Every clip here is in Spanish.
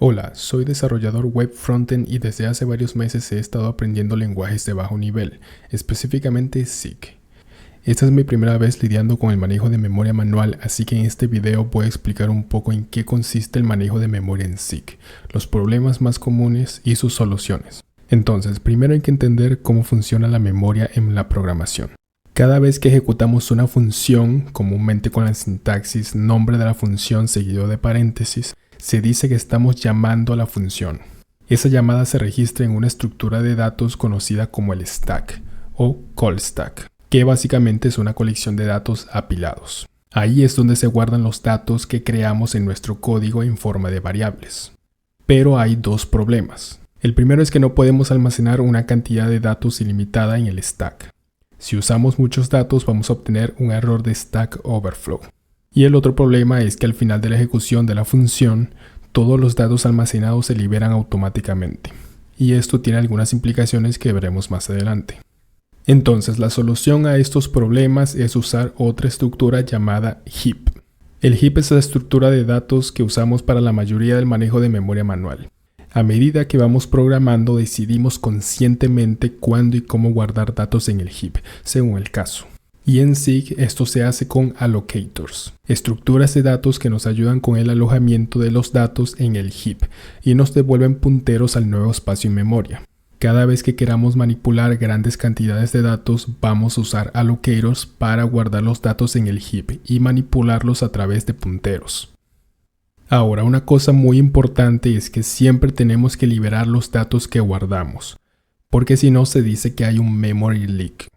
Hola, soy desarrollador web frontend y desde hace varios meses he estado aprendiendo lenguajes de bajo nivel, específicamente SIG. Esta es mi primera vez lidiando con el manejo de memoria manual, así que en este video voy a explicar un poco en qué consiste el manejo de memoria en SIG, los problemas más comunes y sus soluciones. Entonces, primero hay que entender cómo funciona la memoria en la programación. Cada vez que ejecutamos una función, comúnmente con la sintaxis nombre de la función seguido de paréntesis, se dice que estamos llamando a la función. Esa llamada se registra en una estructura de datos conocida como el stack o call stack, que básicamente es una colección de datos apilados. Ahí es donde se guardan los datos que creamos en nuestro código en forma de variables. Pero hay dos problemas. El primero es que no podemos almacenar una cantidad de datos ilimitada en el stack. Si usamos muchos datos vamos a obtener un error de Stack Overflow. Y el otro problema es que al final de la ejecución de la función, todos los datos almacenados se liberan automáticamente. Y esto tiene algunas implicaciones que veremos más adelante. Entonces, la solución a estos problemas es usar otra estructura llamada heap. El heap es la estructura de datos que usamos para la mayoría del manejo de memoria manual. A medida que vamos programando, decidimos conscientemente cuándo y cómo guardar datos en el heap, según el caso. Y en SIG esto se hace con allocators, estructuras de datos que nos ayudan con el alojamiento de los datos en el heap y nos devuelven punteros al nuevo espacio en memoria. Cada vez que queramos manipular grandes cantidades de datos, vamos a usar allocators para guardar los datos en el heap y manipularlos a través de punteros. Ahora, una cosa muy importante es que siempre tenemos que liberar los datos que guardamos, porque si no se dice que hay un memory leak.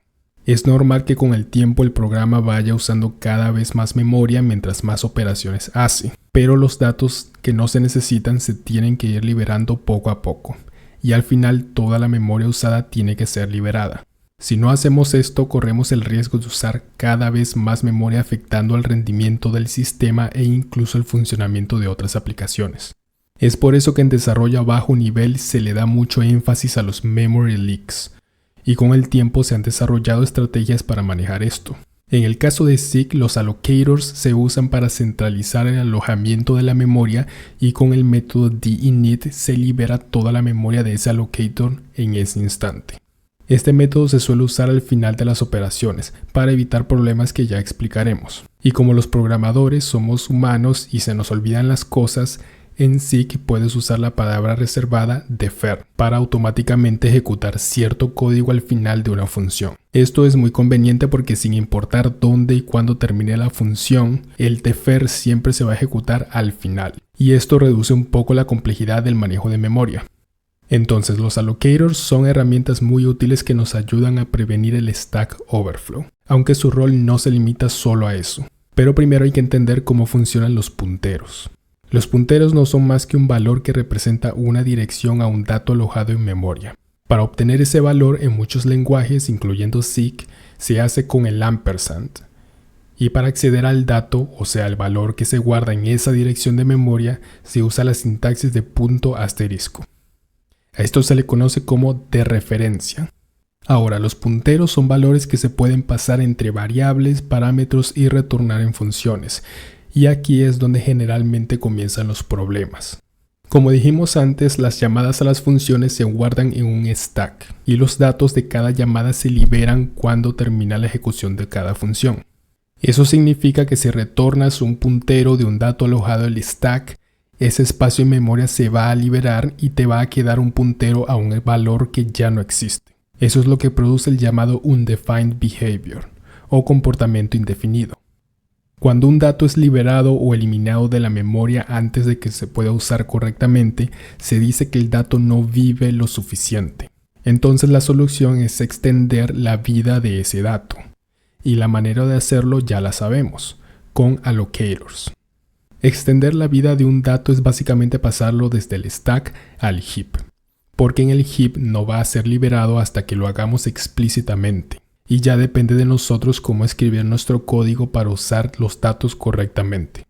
Es normal que con el tiempo el programa vaya usando cada vez más memoria mientras más operaciones hace, pero los datos que no se necesitan se tienen que ir liberando poco a poco, y al final toda la memoria usada tiene que ser liberada. Si no hacemos esto, corremos el riesgo de usar cada vez más memoria afectando al rendimiento del sistema e incluso el funcionamiento de otras aplicaciones. Es por eso que en desarrollo a bajo nivel se le da mucho énfasis a los memory leaks, y con el tiempo se han desarrollado estrategias para manejar esto. En el caso de SIG, los allocators se usan para centralizar el alojamiento de la memoria y con el método dinit se libera toda la memoria de ese allocator en ese instante. Este método se suele usar al final de las operaciones para evitar problemas que ya explicaremos. Y como los programadores somos humanos y se nos olvidan las cosas, en SIG puedes usar la palabra reservada defer para automáticamente ejecutar cierto código al final de una función. Esto es muy conveniente porque sin importar dónde y cuándo termine la función, el defer siempre se va a ejecutar al final. Y esto reduce un poco la complejidad del manejo de memoria. Entonces, los allocators son herramientas muy útiles que nos ayudan a prevenir el Stack Overflow, aunque su rol no se limita solo a eso. Pero primero hay que entender cómo funcionan los punteros. Los punteros no son más que un valor que representa una dirección a un dato alojado en memoria. Para obtener ese valor en muchos lenguajes, incluyendo SIG, se hace con el ampersand. Y para acceder al dato, o sea, el valor que se guarda en esa dirección de memoria, se usa la sintaxis de punto asterisco. A esto se le conoce como dereferencia. Ahora, los punteros son valores que se pueden pasar entre variables, parámetros y retornar en funciones. Y aquí es donde generalmente comienzan los problemas. Como dijimos antes, las llamadas a las funciones se guardan en un stack y los datos de cada llamada se liberan cuando termina la ejecución de cada función. Eso significa que si retornas un puntero de un dato alojado en el stack, ese espacio en memoria se va a liberar y te va a quedar un puntero a un valor que ya no existe. Eso es lo que produce el llamado undefined behavior o comportamiento indefinido. Cuando un dato es liberado o eliminado de la memoria antes de que se pueda usar correctamente, se dice que el dato no vive lo suficiente. Entonces la solución es extender la vida de ese dato. Y la manera de hacerlo ya la sabemos, con allocators. Extender la vida de un dato es básicamente pasarlo desde el stack al heap, porque en el heap no va a ser liberado hasta que lo hagamos explícitamente. Y ya depende de nosotros cómo escribir nuestro código para usar los datos correctamente.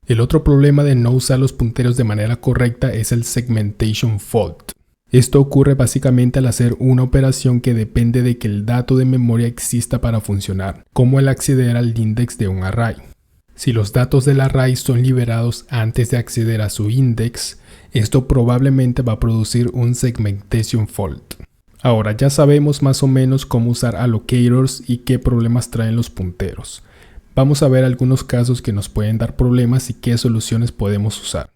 El otro problema de no usar los punteros de manera correcta es el segmentation fault. Esto ocurre básicamente al hacer una operación que depende de que el dato de memoria exista para funcionar, como el acceder al index de un array. Si los datos del array son liberados antes de acceder a su index, Esto probablemente va a producir un segmentation fault. Ahora ya sabemos más o menos cómo usar allocators y qué problemas traen los punteros. Vamos a ver algunos casos que nos pueden dar problemas y qué soluciones podemos usar.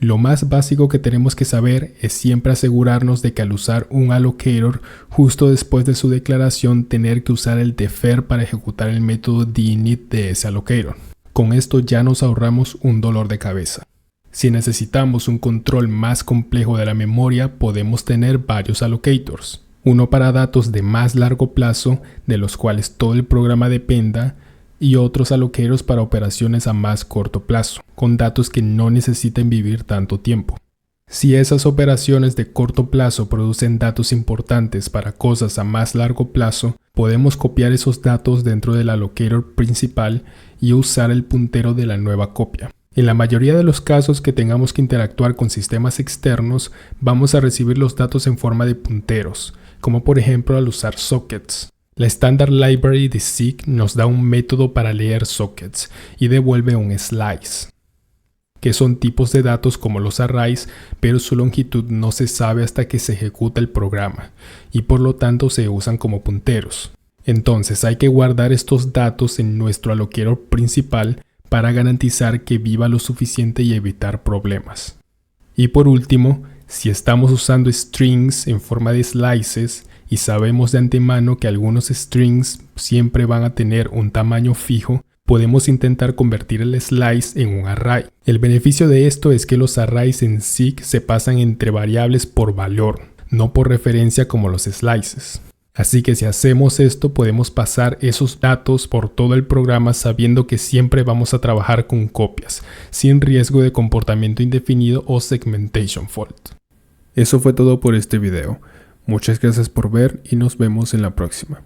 Lo más básico que tenemos que saber es siempre asegurarnos de que al usar un allocator, justo después de su declaración, tener que usar el defer para ejecutar el método deinit de ese allocator. Con esto ya nos ahorramos un dolor de cabeza. Si necesitamos un control más complejo de la memoria, podemos tener varios allocators. Uno para datos de más largo plazo, de los cuales todo el programa dependa, y otros allocators para operaciones a más corto plazo, con datos que no necesiten vivir tanto tiempo. Si esas operaciones de corto plazo producen datos importantes para cosas a más largo plazo, podemos copiar esos datos dentro del allocator principal y usar el puntero de la nueva copia. En la mayoría de los casos que tengamos que interactuar con sistemas externos, vamos a recibir los datos en forma de punteros, como por ejemplo al usar sockets. La Standard Library de SIG nos da un método para leer sockets y devuelve un slice, que son tipos de datos como los arrays, pero su longitud no se sabe hasta que se ejecuta el programa y por lo tanto se usan como punteros. Entonces hay que guardar estos datos en nuestro allocator principal para garantizar que viva lo suficiente y evitar problemas. Y por último, si estamos usando strings en forma de slices y sabemos de antemano que algunos strings siempre van a tener un tamaño fijo, podemos intentar convertir el slice en un array. El beneficio de esto es que los arrays en SIG se pasan entre variables por valor, no por referencia como los slices. Así que si hacemos esto, podemos pasar esos datos por todo el programa sabiendo que siempre vamos a trabajar con copias, sin riesgo de comportamiento indefinido o segmentation fault. Eso fue todo por este video. Muchas gracias por ver y nos vemos en la próxima.